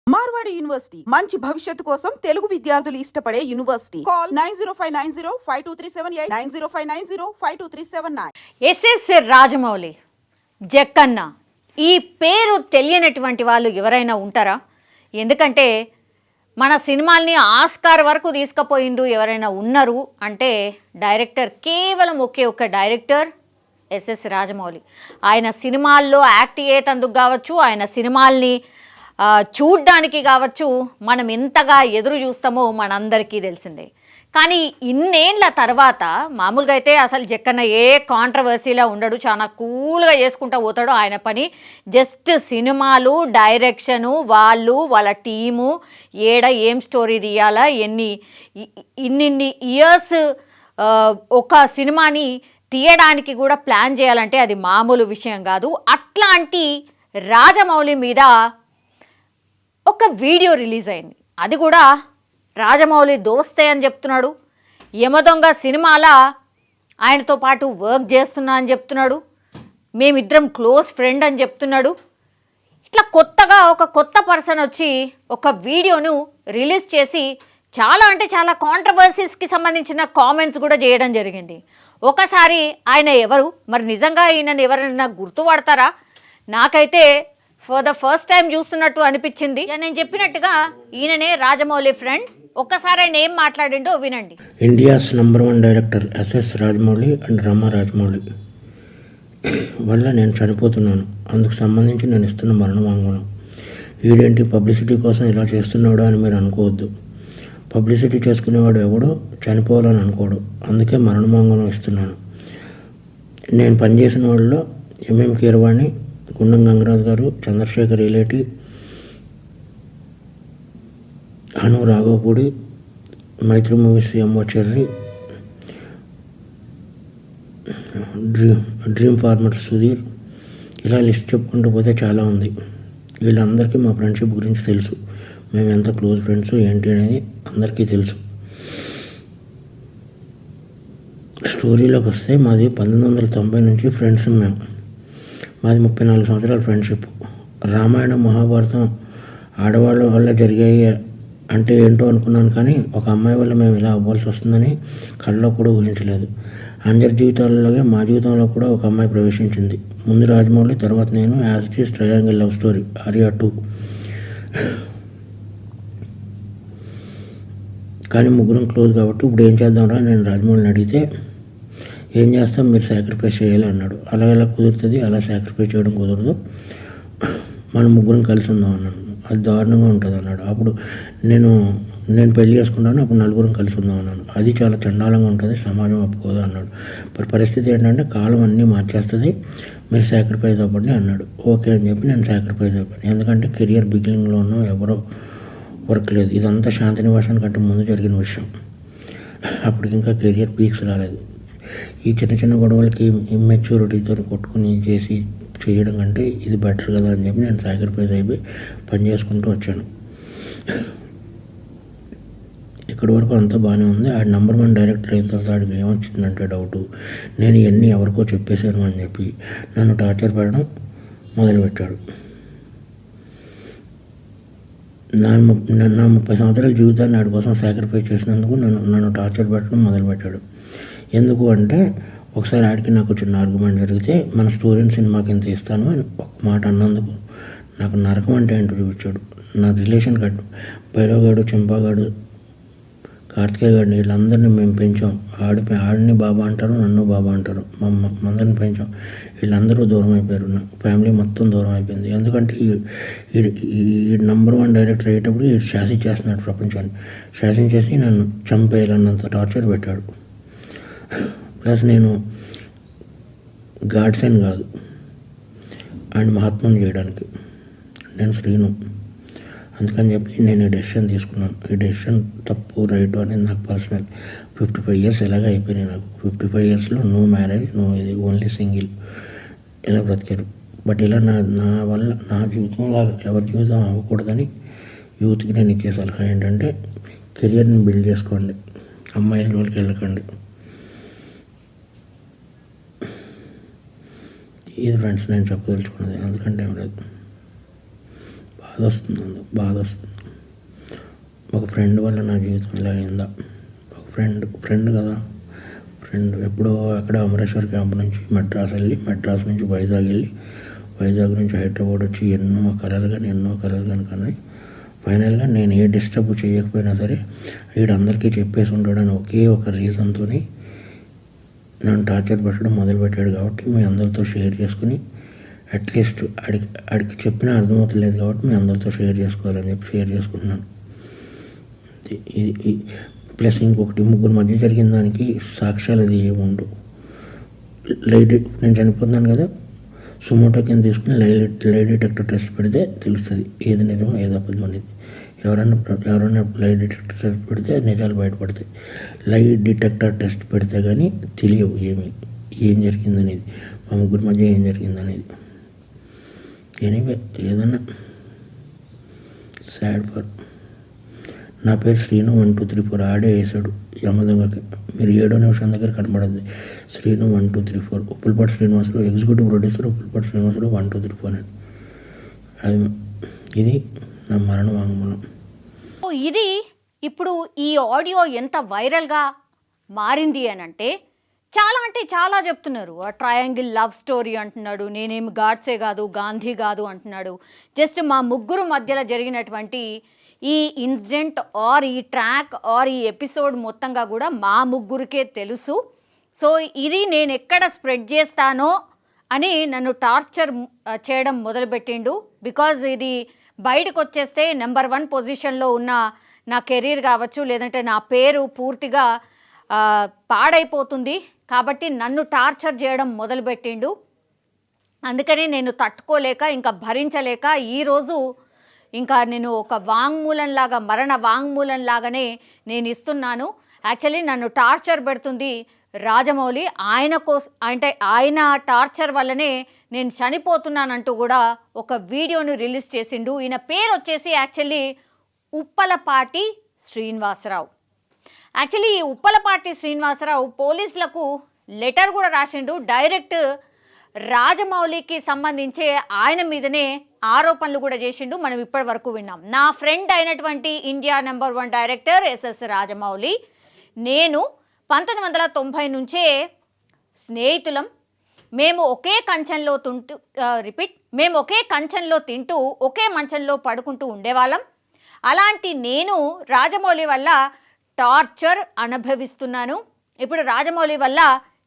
Marwadi university మంచి భవిష్యత్తు కోసం తెలుగు విద్యార్థులు ఇష్టపడే యూనివర్సిటీ. కాల్ 9059052378 9059052379. ఎస్ఎస్ రాజమౌళి, జక్కన్న ఈ పేరు తెలియనటువంటి వాళ్ళు ఎవరైనా ఉంటారా? ఎందుకంటే మన సినిమాల్ని ఆస్కార్ వరకు తీసుకుపోయిండు ఎవరైనా ఉన్నారు అంటే డైరెక్టర్, కేవలం ఒకే ఒక్క డైరెక్టర్ ఎస్ఎస్ రాజమౌళి. ఆయన సినిమాల్లో యాక్ట్ అయ్యేటందుకు కావచ్చు, ఆయన సినిమాల్ని చూడ్డానికి కావచ్చు, మనం ఎంతగా ఎదురు చూస్తామో మనందరికీ తెలిసిందే. కానీ ఇన్నేళ్ల తర్వాత మామూలుగా అయితే అసలు జక్కన్న ఏ కాంట్రవర్సీలా ఉండడు, చాలా కూల్గా చేసుకుంటూ పోతాడు ఆయన పని. జస్ట్ సినిమాలు, డైరెక్షను, వాళ్ళ టీము ఏం స్టోరీ తీయాలా, ఇన్ని ఇయర్స్ ఒక సినిమాని తీయడానికి కూడా ప్లాన్ చేయాలంటే అది మామూలు విషయం కాదు. అట్లాంటి రాజమౌళి మీద ఒక వీడియో రిలీజ్ అయింది. అది కూడా రాజమౌళి దోస్తే అని చెప్తున్నాడు, యమదొంగ సినిమాల ఆయనతో పాటు వర్క్ చేస్తున్నా అని చెప్తున్నాడు, మేమిద్దరం క్లోజ్ ఫ్రెండ్ అని చెప్తున్నాడు. ఇట్లా కొత్తగా ఒక కొత్త పర్సన్ వచ్చి ఒక వీడియోను రిలీజ్ చేసి చాలా అంటే చాలా కాంట్రవర్సీస్కి సంబంధించిన కామెంట్స్ కూడా చేయడం జరిగింది. ఒకసారి ఆయన ఎవరు, మరి నిజంగా ఈయనని ఎవరైనా గుర్తుపడతారా? నాకైతే ఫర్ ద ఫస్ట్ టైం చూస్తున్నట్టు అనిపించింది. నేను చెప్పినట్టుగా ఈయననే రాజమౌళి ఫ్రెండ్. ఒక్కసారి ఆయన ఏం మాట్లాడిండో వినండి. India's #1 director SS Rajamouli and Rama Rajamouli వల్ల నేను చనిపోతున్నాను. అందుకు సంబంధించి నేను ఇస్తున్న మరణ వాంగ్మూలం. వీడేంటి పబ్లిసిటీ కోసం ఇలా చేస్తున్నాడు అని మీరు అనుకోవద్దు. పబ్లిసిటీ చేసుకునేవాడు ఎవడో చనిపోవాలని అనుకోడు, అందుకే మరణ వాంగ్మూలం ఇస్తున్నాను. నేను పనిచేసిన వాళ్ళలో MM Keeravani, Gundam Gangaraju garu, Chandrashekhar Yeleti, Hanu Raghavapudi, Mythri movies MO Cherry, dream farmer Sudheer, ఇలా లిస్ట్ చెప్పుకుంటూ పోతే చాలా ఉంది. వీళ్ళందరికీ మా ఫ్రెండ్షిప్ గురించి తెలుసు, మేము ఎంత క్లోజ్ ఫ్రెండ్స్ ఏంటి అనేది అందరికీ తెలుసు. స్టోరీలోకి వస్తే మాది 1990 నుంచి ఫ్రెండ్స్. మాది 34 సంవత్సరాల ఫ్రెండ్షిప్. రామాయణం, మహాభారతం ఆడవాళ్ళ వల్ల జరిగాయి అంటే ఏంటో అనుకున్నాను, కానీ ఒక అమ్మాయి వల్ల మేము ఇలా అవ్వాల్సి వస్తుందని కళ్ళలో కూడా ఊహించలేదు. అందరి జీవితాలలోనే మా జీవితంలో కూడా ఒక అమ్మాయి ప్రవేశించింది. ముందు రాజమౌళి, తర్వాత నేను. As it is triangle love story, Arya 2. కానీ ముగ్గురం క్లోజ్ కాబట్టి ఇప్పుడు ఏం చేద్దాంరా నేను రాజమౌళిని అడిగితే, ఏం చేస్తాం, మీరు సాక్రిఫైస్ చేయాలి అన్నాడు. అలా ఎలా కుదురుతుంది, అలా సాక్రిఫైస్ చేయడం కుదరదు, మనం ముగ్గురం కలిసి ఉందాం అన్నాను. అది దారుణంగా ఉంటుంది అన్నాడు. అప్పుడు నేను పెళ్లి చేసుకున్నాను, అప్పుడు నలుగురం కలిసి ఉందాం అన్నాను. అది చాలా చండాలంగా ఉంటుంది, సమాజం ఒప్పుకోదు అన్నాడు. పరిస్థితి ఏంటంటే కాలం అన్నీ మార్చేస్తుంది, మీరు సాక్రిఫైస్ అవ్వండి అన్నాడు. ఓకే అని చెప్పి నేను సాక్రిఫైస్ అయిపోయాను. ఎందుకంటే కెరియర్ బిగినింగ్లో ఉన్న ఎవరో వర్క్ లేదు. ఇదంతా శాంతినివాసానికి కంటే ముందు జరిగిన విషయం. అప్పటికి ఇంకా కెరియర్ పీక్స్ రాలేదు. ఈ చిన్న చిన్న గొడవలకి ఇమ్మెచ్యూరిటీతో కొట్టుకుని చేయడం కంటే ఇది బెటర్ కదా అని చెప్పి నేను సాక్రిఫైస్ అయిపోయి పని చేసుకుంటూ వచ్చాను. ఇక్కడి వరకు అంతా బాగానే ఉంది. ఆ #1 డైరెక్టర్ అయిన తర్వాత ఆడికి ఏమొచ్చిందంటే డౌటు, నేను ఇవన్నీ ఎవరికో చెప్పేశాను అని చెప్పి నన్ను టార్చర్ పెట్టడం మొదలుపెట్టాడు. నా 30 సంవత్సరాల జీవితాన్ని ఆడి కోసం సాక్రిఫైస్ చేసినందుకు నన్ను టార్చర్ పెట్టడం మొదలుపెట్టాడు. ఎందుకు అంటే ఒకసారి ఆడికి నాకు చిన్న ఆర్గ్యుమెంట్ జరిగితే మన స్టోరీని సినిమాకి ఎంత ఇస్తాను అని ఒక మాట అన్నందుకు నాకు నరకం అంటే ఏంటో చూపించాడు. నా రిలేషన్ కట్టు భైరవగాడు, చెంపాగాడు, కార్తికేయ గాడిని వీళ్ళందరినీ మేము పెంచాం. ఆడిని బాబా అంటారు, నన్ను బాబా అంటారు, మందరిని పెంచాం. వీళ్ళందరూ దూరం అయిపోయారు, నా ఫ్యామిలీ మొత్తం దూరం అయిపోయింది. ఎందుకంటే ఈ #1 డైరెక్టర్ అయ్యేటప్పుడు ఈ శాసించేస్తున్నాడు ప్రపంచాన్ని. శాసించేసి నన్ను చంపేయాలన్నంత టార్చర్ పెట్టాడు. ప్లస్ నేను గాడ్సన్ కాదు, ఆయన మహాత్మం చేయడానికి నేను శ్రీను. అందుకని చెప్పి నేను ఈ డెసిషన్ తీసుకున్నాను. ఈ డెసిషన్ తప్పు రైట్ అనేది నాకు పర్సనల్. 55 ఇయర్స్ ఎలాగ అయిపోయినాయి నాకు. 55 ఇయర్స్లో నో మ్యారేజ్, నో ఇది, ఓన్లీ సింగిల్, ఇలా బ్రతికారు. బట్ ఇలా నా వల్ల నా జీవితంలో ఎవరి జీవితం అవ్వకూడదని యూత్కి నేను ఇచ్చే సలహా ఏంటంటే, కెరియర్ని బిల్డ్ చేసుకోండి, అమ్మాయిల జోలికి వెళ్ళకండి. ఇది ఫ్రెండ్స్ నేను చెప్పదలుచుకున్నది. ఎందుకంటే ఏం లేదు, బాధ వస్తుంది. ఒక ఫ్రెండ్ వల్ల నా జీవితం ఇలా అయిందా? ఒక ఫ్రెండ్ కదా, ఫ్రెండ్ ఎప్పుడో అక్కడ అమరేశ్వర్ క్యాంప్ నుంచి మెడ్రాస్ వెళ్ళి, మెడ్రాస్ నుంచి వైజాగ్ వెళ్ళి, వైజాగ్ నుంచి హైదరాబాద్ వచ్చి ఎన్నో కలలు కానీ ఫైనల్గా నేను ఏ డిస్టర్బ్ చేయకపోయినా సరే వీడందరికీ చెప్పేసి ఉంటాడని ఒకే ఒక రీజన్తో నన్ను టార్చర్ పెట్టడం మొదలుపెట్టాడు. కాబట్టి మీ అందరితో షేర్ చేసుకుని అట్లీస్ట్ ఆడికి చెప్పినా అర్థమవుతలేదు కాబట్టి మీ అందరితో షేర్ చేసుకోవాలని చెప్పి షేర్ చేసుకుంటున్నాను. ఇది ప్లస్ ఇంకొకటి, ముగ్గురు మధ్య జరిగిన దానికి సాక్ష్యాలు అది ఏముండవు. నేను చనిపోతున్నాను కదా, సుమోటో కింద తీసుకుని లై డిటెక్టర్ టెస్ట్ పెడితే తెలుస్తుంది ఏది నిజం ఏది అబద్ధం అనేది. ఎవరైనా లై డిటెక్టర్ టెస్ట్ పెడితే నిజాలు బయటపడతాయి. లై డిటెక్టర్ టెస్ట్ పెడితే కానీ తెలియవు ఏం జరిగిందనేది, మా ముగ్గురి మధ్య ఏం జరిగిందనేది. ఎనీవే ఏదన్నా సాడ్ ఫర్. నా పేరు శ్రీను 1234 ఆడే వేసాడు యమదొంగకి. మీరు 7వ నిమిషం దగ్గర కనబడద్ది శ్రీను 1234. ఉప్పులపాటి శ్రీనివాసరావు, ఎగ్జిక్యూటివ్ ప్రొడ్యూసర్ ఉప్పులపాటి శ్రీనివాసరావు 1234 అని. ఇది నా మరణ వాంగ్మూలం. ఇది ఇప్పుడు ఈ ఆడియో ఎంత వైరల్గా మారింది అని అంటే చాలా చెప్తున్నారు. ట్రయాంగిల్ లవ్ స్టోరీ అంటున్నాడు, నేనేమి గాడ్సే కాదు గాంధీ కాదు అంటున్నాడు. జస్ట్ మా ముగ్గురు మధ్యలో జరిగినటువంటి ఈ ఇన్సిడెంట్ ఆర్ ఈ ట్రాక్ ఆర్ ఈ ఎపిసోడ్ మొత్తంగా కూడా మా ముగ్గురికే తెలుసు. సో ఇది నేను ఎక్కడ స్ప్రెడ్ చేస్తానో అని నన్ను టార్చర్ చేయడం మొదలుపెట్టిండు. బికాజ్ ఇది బయటకు వచ్చేస్తే నెంబర్ 1 పొజిషన్లో ఉన్న నా కెరీర్ కావచ్చు, లేదంటే నా పేరు పూర్తిగా పాడైపోతుంది. కాబట్టి నన్ను టార్చర్ చేయడం మొదలుపెట్టిండు. అందుకని నేను తట్టుకోలేక ఇంకా భరించలేక ఈరోజు ఇంకా నేను ఒక వాంగ్మూలంలాగా, మరణ వాంగ్మూలంలాగానే నేను ఇస్తున్నాను. యాక్చువల్లీ నన్ను టార్చర్ పెడుతుంది రాజమౌళి. ఆయన టార్చర్ వల్లనే నేను చనిపోతున్నానంటూ కూడా ఒక వీడియోను రిలీజ్ చేసిండు. ఈయన పేరు వచ్చేసి యాక్చువల్లీ ఉప్పలపాటి శ్రీనివాసరావు. యాక్చువల్లీ ఈ ఉప్పలపాటి శ్రీనివాసరావు పోలీసులకు లెటర్ కూడా రాసిండు. డైరెక్ట్ రాజమౌళికి సంబంధించి ఆయన మీదనే ఆరోపణలు కూడా చేసిండు. మనం ఇప్పటి వరకు విన్నాం. నా ఫ్రెండ్ అయినటువంటి India number 1 director SS Rajamouli, నేను 1990 నుంచే స్నేహితులం. మేము ఒకే కంచంలో తింటూ ఒకే మంచంలో పడుకుంటూ ఉండేవాళ్ళం. అలాంటి నేను రాజమౌళి వల్ల టార్చర్ అనుభవిస్తున్నాను. ఇప్పుడు రాజమౌళి వల్ల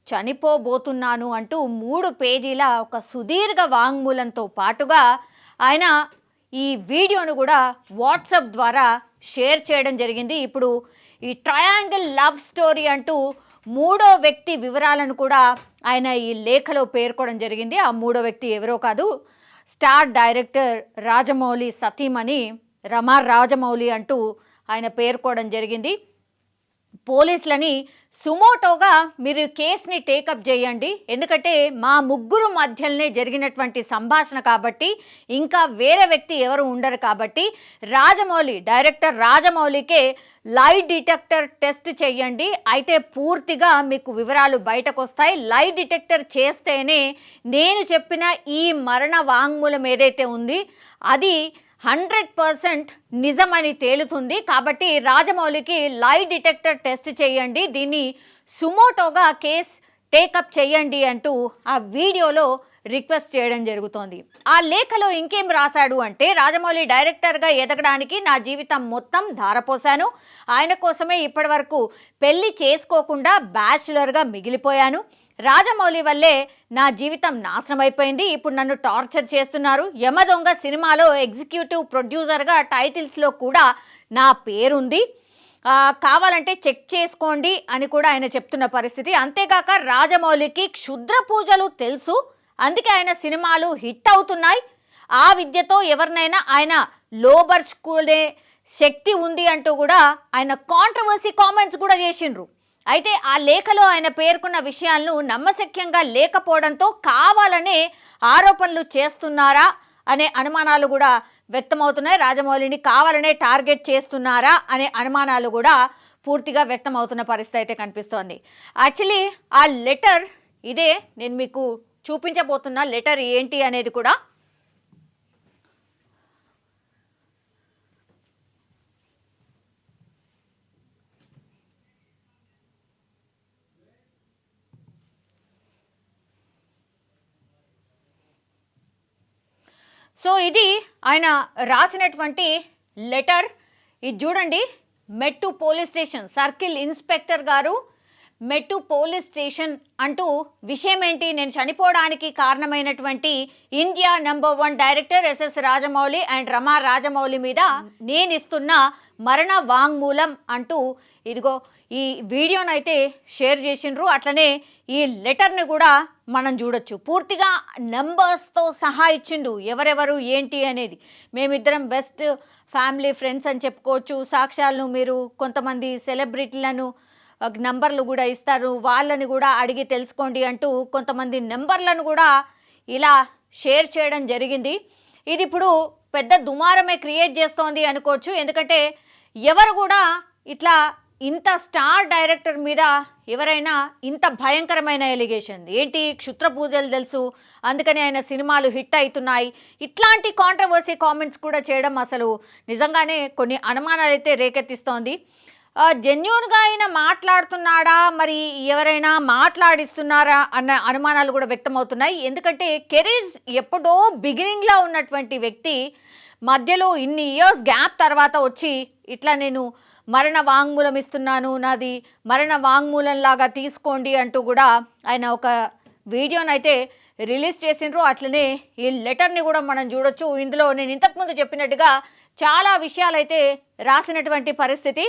చనిపోబోతున్నాను అంటూ 3 పేజీల ఒక సుదీర్ఘ వాంగ్మూలంతో పాటుగా ఆయన ఈ వీడియోను కూడా వాట్సాప్ ద్వారా షేర్ చేయడం జరిగింది. ఇప్పుడు ఈ ట్రయాంగిల్ లవ్ స్టోరీ అంటూ 3వ వ్యక్తి వివరాలను కూడా ఆయన ఈ లేఖలో పేర్కొనడం జరిగింది. ఆ 3వ వ్యక్తి ఎవరో కాదు, స్టార్ డైరెక్టర్ రాజమౌళి సతీమణి రమా రాజమౌళి అంటూ ఆయన పేర్కోవడం జరిగింది. పోలీసులని సుమోటోగా మీరు కేసుని టేకప్ చేయండి, ఎందుకంటే మా ముగ్గురు మధ్యలోనే జరిగినటువంటి సంభాషణ కాబట్టి ఇంకా వేరే వ్యక్తి ఎవరు ఉండరు కాబట్టి డైరెక్టర్ రాజమౌళికే లై డిటెక్టర్ టెస్ట్ చేయండి. అయితే పూర్తిగా మీకు వివరాలు బయటకు వస్తాయి. లై డిటెక్టర్ చేస్తేనే నేను చెప్పిన ఈ మరణ వాంగ్మూలం ఏదైతే ఉంది అది 100% నిజమని తేలుతుంది. కాబట్టి రాజమౌళికి లై డిటెక్టర్ టెస్ట్ చేయండి, దీన్ని సుమోటోగా కేస్ టేకప్ చేయండి అంటూ ఆ వీడియోలో రిక్వెస్ట్ చేయడం జరుగుతోంది. ఆ లేఖలో ఇంకేం రాశాడు అంటే, రాజమౌళి డైరెక్టర్గా ఎదగడానికి నా జీవితం మొత్తం ధారపోశాను. ఆయన కోసమే ఇప్పటి వరకు పెళ్లి చేసుకోకుండా బ్యాచులర్గా మిగిలిపోయాను. రాజమౌళి వల్లే నా జీవితం నాశనమైపోయింది. ఇప్పుడు నన్ను టార్చర్ చేస్తున్నారు. యమదొంగ సినిమాలో ఎగ్జిక్యూటివ్ ప్రొడ్యూసర్గా టైటిల్స్లో కూడా నా పేరుంది, కావాలంటే చెక్ చేసుకోండి అని కూడా ఆయన చెప్తున్న పరిస్థితి. అంతేకాక రాజమౌళికి క్షుద్ర పూజలు తెలుసు, అందుకే ఆయన సినిమాలు హిట్ అవుతున్నాయి. ఆ విద్యతో ఎవరినైనా ఆయన లోబర్చుకునే శక్తి ఉంది అంటూ కూడా ఆయన కాంట్రవర్సీ కామెంట్స్ కూడా చేసిండ్రు. అయితే ఆ లేఖలో ఆయన పేర్కొన్న విషయాలను నమ్మశక్యంగా లేకపోవడంతో కావాలనే ఆరోపణలు చేస్తున్నారా అనే అనుమానాలు కూడా వ్యక్తమవుతున్నాయి. రాజమౌళిని కావాలనే టార్గెట్ చేస్తున్నారా అనే అనుమానాలు కూడా పూర్తిగా వ్యక్తమవుతున్న పరిస్థితి అయితే కనిపిస్తోంది. యాక్చువల్లీ ఆ లెటర్ ఇదే, నేను మీకు చూపించబోతున్న లెటర్ ఏంటి అనేది కూడా. సో ఇది ఆయన రాసినటువంటి లెటర్. ఇది చూడండి, మెట్టు పోలీస్ స్టేషన్ సర్కిల్ ఇన్స్పెక్టర్ గారు, మెట్టు పోలీస్ స్టేషన్ అంటూ విషయం ఏంటి, నేను చనిపోవడానికి కారణమైనటువంటి India #1 director SS Rajamouli and Rama Rajamouli మీద నేను ఇస్తున్న మరణ వాంగ్మూలం అంటూ ఇదిగో ఈ వీడియోనైతే షేర్ చేసిండ్రు. అట్లనే ఈ లెటర్ని కూడా మనం చూడొచ్చు. పూర్తిగా నెంబర్స్తో సహా ఇచ్చిండు ఎవరెవరు ఏంటి అనేది. మేమిద్దరం బెస్ట్ ఫ్యామిలీ ఫ్రెండ్స్ అని చెప్పుకోవచ్చు. సాక్ష్యాలను మీరు కొంతమంది సెలబ్రిటీలను నంబర్లు కూడా ఇస్తారు, వాళ్ళని కూడా అడిగి తెలుసుకోండి అంటూ కొంతమంది నెంబర్లను కూడా ఇలా షేర్ చేయడం జరిగింది. ఇది ఇప్పుడు పెద్ద దుమారమే క్రియేట్ చేస్తోంది అనుకోవచ్చు. ఎందుకంటే ఎవరు కూడా ఇట్లా ఇంత స్టార్ డైరెక్టర్ మీద ఎవరైనా ఇంత భయంకరమైన ఎలిగేషన్ ఏంటి, క్షుద్ర పూజలు తెలుసు అందుకని ఆయన సినిమాలు హిట్ అవుతున్నాయి, ఇట్లాంటి కాంట్రవర్సీ కామెంట్స్ కూడా చేయడం అసలు నిజంగానే కొన్ని అనుమానాలు అయితే రేకెత్తిస్తోంది. జెన్యూన్గా ఆయన మాట్లాడుతున్నాడా, మరి ఎవరైనా మాట్లాడిస్తున్నారా అన్న అనుమానాలు కూడా వ్యక్తమవుతున్నాయి. ఎందుకంటే కెరీర్ ఎప్పుడో బిగినింగ్లో ఉన్నటువంటి వ్యక్తి మధ్యలో ఇన్ని ఇయర్స్ గ్యాప్ తర్వాత వచ్చి ఇట్లా నేను మరణ వాంగ్మూలం ఇస్తున్నాను, నాది మరణ వాంగ్మూలం లాగా తీసుకోండి అంటూ కూడా ఆయన ఒక వీడియోనైతే రిలీజ్ చేసిండ్రు. అట్లనే ఈ లెటర్ని కూడా మనం చూడొచ్చు. ఇందులో నేను ఇంతకుముందు చెప్పినట్టుగా చాలా విషయాలైతే రాసినటువంటి పరిస్థితి.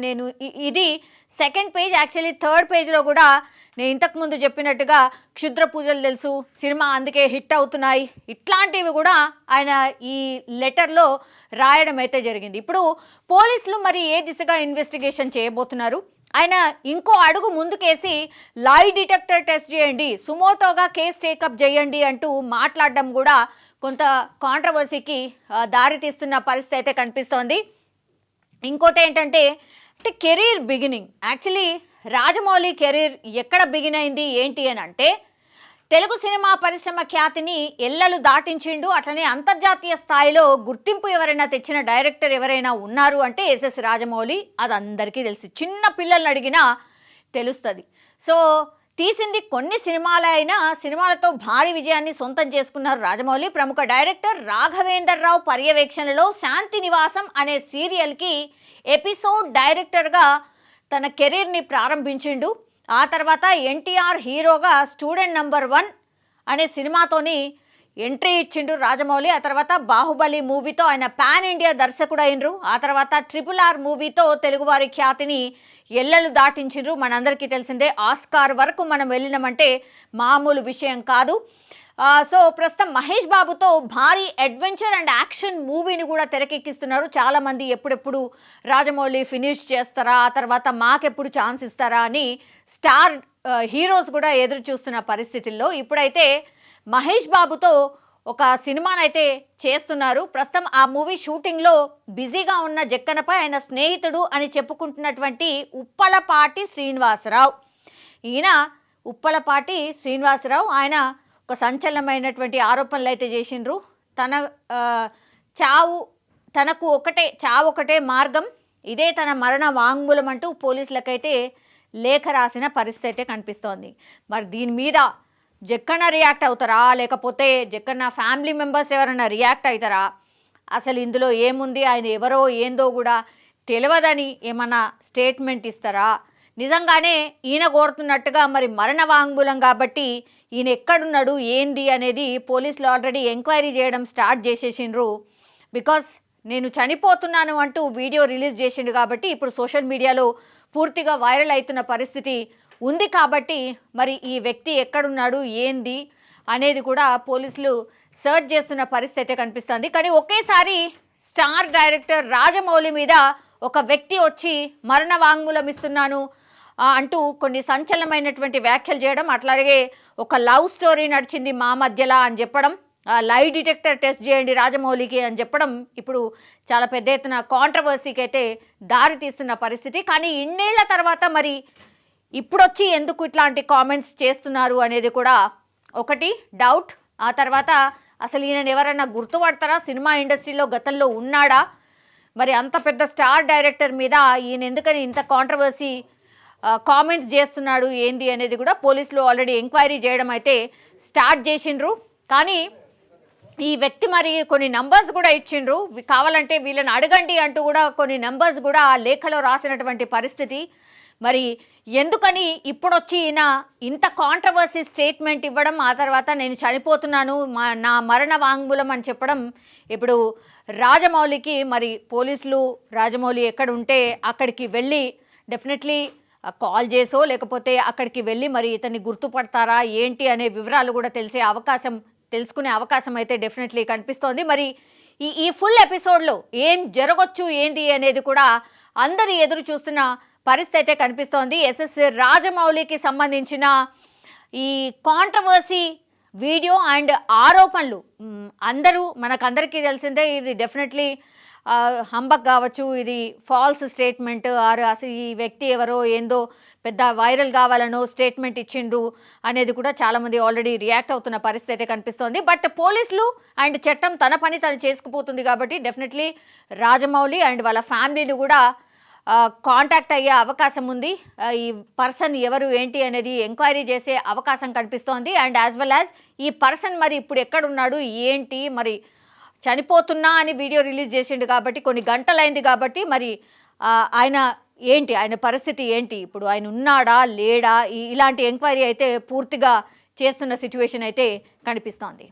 నేను ఇది సెకండ్ పేజ్, యాక్చువల్లీ థర్డ్ పేజ్లో కూడా నేను ఇంతకుముందు చెప్పినట్టుగా క్షుద్ర పూజలు తెలుసు, సినిమా అందుకే హిట్ అవుతున్నాయి, ఇట్లాంటివి కూడా ఆయన ఈ లెటర్లో రాయడం అయితే జరిగింది. ఇప్పుడు పోలీసులు మరి ఏ దిశగా ఇన్వెస్టిగేషన్ చేయబోతున్నారు, ఆయన ఇంకో అడుగు ముందుకేసి లై డిటెక్టర్ టెస్ట్ చేయండి, సుమోటోగా కేసు టేకప్ చేయండి అంటూ మాట్లాడడం కూడా కొంత కాంట్రవర్సీకి దారితీస్తున్న పరిస్థితి అయితే కనిపిస్తోంది. ఇంకోటి ఏంటంటే career beginning, actually Rajamouli career ఎక్కడ బిగిన్ అయింది ఏంటి అని అంటే తెలుగు సినిమా పరిశ్రమ ఖ్యాతిని ఎల్లలు దాటించిండు. అట్లనే అంతర్జాతీయ స్థాయిలో గుర్తింపు ఎవరైనా తెచ్చిన డైరెక్టర్ ఎవరైనా ఉన్నారు అంటే ఎస్ఎస్ రాజమౌళి. అది అందరికీ తెలుసు, చిన్న పిల్లల్ని అడిగినా తెలుస్తుంది. సో తీసింది కొన్ని సినిమాలైనా సినిమాలతో భారీ విజయాన్ని సొంతం చేసుకున్నారు రాజమౌళి. ప్రముఖ డైరెక్టర్ రాఘవేందర్ రావు పర్యవేక్షణలో శాంతి నివాసం అనే సీరియల్కి ఎపిసోడ్ డైరెక్టర్గా తన కెరీర్ని ప్రారంభించిండు. ఆ తర్వాత ఎన్టీఆర్ హీరోగా స్టూడెంట్ #1 అనే సినిమాతోని ఎంట్రీ ఇచ్చిండు రాజమౌళి. ఆ తర్వాత బాహుబలి మూవీతో ఆయన పాన్ ఇండియా దర్శకుడు అయినరు. ఆ తర్వాత RRR మూవీతో తెలుగువారి ఖ్యాతిని ఎల్లలు దాటించిండ్రు. మనందరికీ తెలిసిందే, ఆస్కార్ వరకు మనం వెళ్ళినామంటే మామూలు విషయం కాదు. సో ప్రస్తుతం మహేష్ బాబుతో భారీ అడ్వెంచర్ అండ్ యాక్షన్ మూవీని కూడా తెరకెక్కిస్తున్నారు. చాలామంది ఎప్పుడెప్పుడు రాజమౌళి ఫినిష్ చేస్తారా, ఆ తర్వాత మాకెప్పుడు ఛాన్స్ ఇస్తారా అని స్టార్ హీరోస్ కూడా ఎదురు చూస్తున్న పరిస్థితుల్లో ఇప్పుడైతే మహేష్ బాబుతో ఒక సినిమానైతే చేస్తున్నారు. ప్రస్తుతం ఆ మూవీ షూటింగ్లో బిజీగా ఉన్న జక్కన్నపై ఆయన స్నేహితుడు అని చెప్పుకుంటున్నటువంటి ఉప్పలపాటి శ్రీనివాసరావు, ఈయన ఉప్పలపాటి శ్రీనివాసరావు ఆయన ఒక సంచలనమైనటువంటి ఆరోపణలు అయితే చేసిండ్రు. తనకు చావు ఒకటే మార్గం, ఇదే తన మరణ వాంగ్మూలం అంటూ పోలీసులకైతే లేఖ రాసిన పరిస్థితి అయితే కనిపిస్తోంది. మరి దీని మీద జక్కన్న రియాక్ట్ అవుతారా, లేకపోతే జక్కన్న ఫ్యామిలీ మెంబర్స్ ఎవరైనా రియాక్ట్ అవుతారా, అసలు ఇందులో ఏముంది, ఆయన ఎవరో ఏందో కూడా తెలియదని ఏమన్నా స్టేట్మెంట్ ఇస్తారా, నిజంగానే ఈయన కోరుతున్నట్టుగా మరి మరణ వాంగ్మూలం కాబట్టి ఈయన ఎక్కడున్నాడు ఏంది అనేది పోలీసులు ఆల్రెడీ ఎంక్వైరీ చేయడం స్టార్ట్ చేసేసిండ్రు. బికాస్ నేను చనిపోతున్నాను అంటూ వీడియో రిలీజ్ చేసిండు కాబట్టి ఇప్పుడు సోషల్ మీడియాలో పూర్తిగా వైరల్ అవుతున్న పరిస్థితి ఉంది. కాబట్టి మరి ఈ వ్యక్తి ఎక్కడున్నాడు ఏంది అనేది కూడా పోలీసులు సర్చ్ చేస్తున్న పరిస్థితి అయితే కనిపిస్తుంది. కానీ ఒకేసారి స్టార్ డైరెక్టర్ రాజమౌళి మీద ఒక వ్యక్తి వచ్చి మరణ వాంగ్మూలం ఇస్తున్నాను అంటూ కొన్ని సంచలనమైనటువంటి వ్యాఖ్యలు చేయడం, అట్లాగే ఒక లవ్ స్టోరీ నడిచింది మా మధ్యలో అని చెప్పడం, లై డిటెక్టర్ టెస్ట్ చేయండి రాజమౌళికి అని చెప్పడం ఇప్పుడు చాలా పెద్ద ఎత్తున కాంట్రవర్సీకి అయితే దారి తీస్తున్న పరిస్థితి. కానీ ఇన్నేళ్ల తర్వాత మరి ఇప్పుడొచ్చి ఎందుకు ఇట్లాంటి కామెంట్స్ చేస్తున్నారు అనేది కూడా ఒకటి డౌట్, ఆ తర్వాత అసలు ఈయన ఎవరైనా గుర్తుపడతారా, సినిమా ఇండస్ట్రీలో గతంలో ఉన్నాడా, మరి అంత పెద్ద స్టార్ డైరెక్టర్ మీద ఈయన ఎందుకని ఇంత కాంట్రవర్సీ కామెంట్స్ చేస్తున్నాడు ఏంది అనేది కూడా పోలీసులు ఆల్రెడీ ఎంక్వైరీ చేయడం అయితే స్టార్ట్ చేసిండ్రు. కానీ ఈ వ్యక్తి మరి కొన్ని నంబర్స్ కూడా ఇచ్చిండ్రు, కావాలంటే వీళ్ళని అడగండి అంటూ కూడా కొన్ని నంబర్స్ కూడా ఆ లేఖలో రాసినటువంటి పరిస్థితి. మరి ఎందుకని ఇప్పుడొచ్చి ఈయన ఇంత కాంట్రవర్సీ స్టేట్మెంట్ ఇవ్వడం, ఆ తర్వాత నేను చనిపోతున్నాను నా మరణ వాంగ్మూలం అని చెప్పడం, ఇప్పుడు రాజమౌళికి మరి పోలీసులు రాజమౌళి ఎక్కడ ఉంటే అక్కడికి వెళ్ళి డెఫినెట్లీ కాల్ చేసో లేకపోతే అక్కడికి వెళ్ళి మరి ఇతన్ని గుర్తుపడతారా ఏంటి అనే వివరాలు కూడా తెలుసుకునే అవకాశం అయితే డెఫినెట్లీ కనిపిస్తోంది. మరి ఈ ఫుల్ ఎపిసోడ్లో ఏం జరగొచ్చు ఏంటి అనేది కూడా అందరూ ఎదురు చూస్తున్న పరిస్థితి అయితే కనిపిస్తోంది. ఎస్ఎస్ రాజమౌళికి సంబంధించిన ఈ కాంట్రవర్సీ వీడియో అండ్ ఆరోపణలు మనకందరికీ తెలిసిందే, ఇది డెఫినెట్లీ హంబక్ కావచ్చు, ఇది ఫాల్స్ స్టేట్మెంట్, అసలు ఈ వ్యక్తి ఎవరో ఏందో పెద్ద వైరల్ కావాలనో స్టేట్మెంట్ ఇచ్చిండ్రు అనేది కూడా చాలామంది ఆల్రెడీ రియాక్ట్ అవుతున్న పరిస్థితి అయితే కనిపిస్తోంది. బట్ పోలీసులు అండ్ చట్టం తన పని తను చేసుకుపోతుంది కాబట్టి డెఫినెట్లీ రాజమౌళి అండ్ వాళ్ళ ఫ్యామిలీని కూడా కాంటాక్ట్ అయ్యే అవకాశం ఉంది. ఈ పర్సన్ ఎవరు ఏంటి అనేది ఎంక్వైరీ చేసే అవకాశం కనిపిస్తోంది. అండ్ యాజ్ వెల్ యాజ్ ఈ పర్సన్ మరి ఇప్పుడు ఎక్కడున్నాడు ఏంటి, మరి చనిపోతున్నా అని వీడియో రిలీజ్ చేసిండు కాబట్టి కొన్ని గంటలైంది కాబట్టి మరి ఆయన పరిస్థితి ఏంటి, ఇప్పుడు ఆయన ఉన్నాడా లేడా, ఇలాంటి ఎంక్వైరీ అయితే పూర్తిగా చేస్తున్న సిచ్యువేషన్ అయితే కనిపిస్తోంది.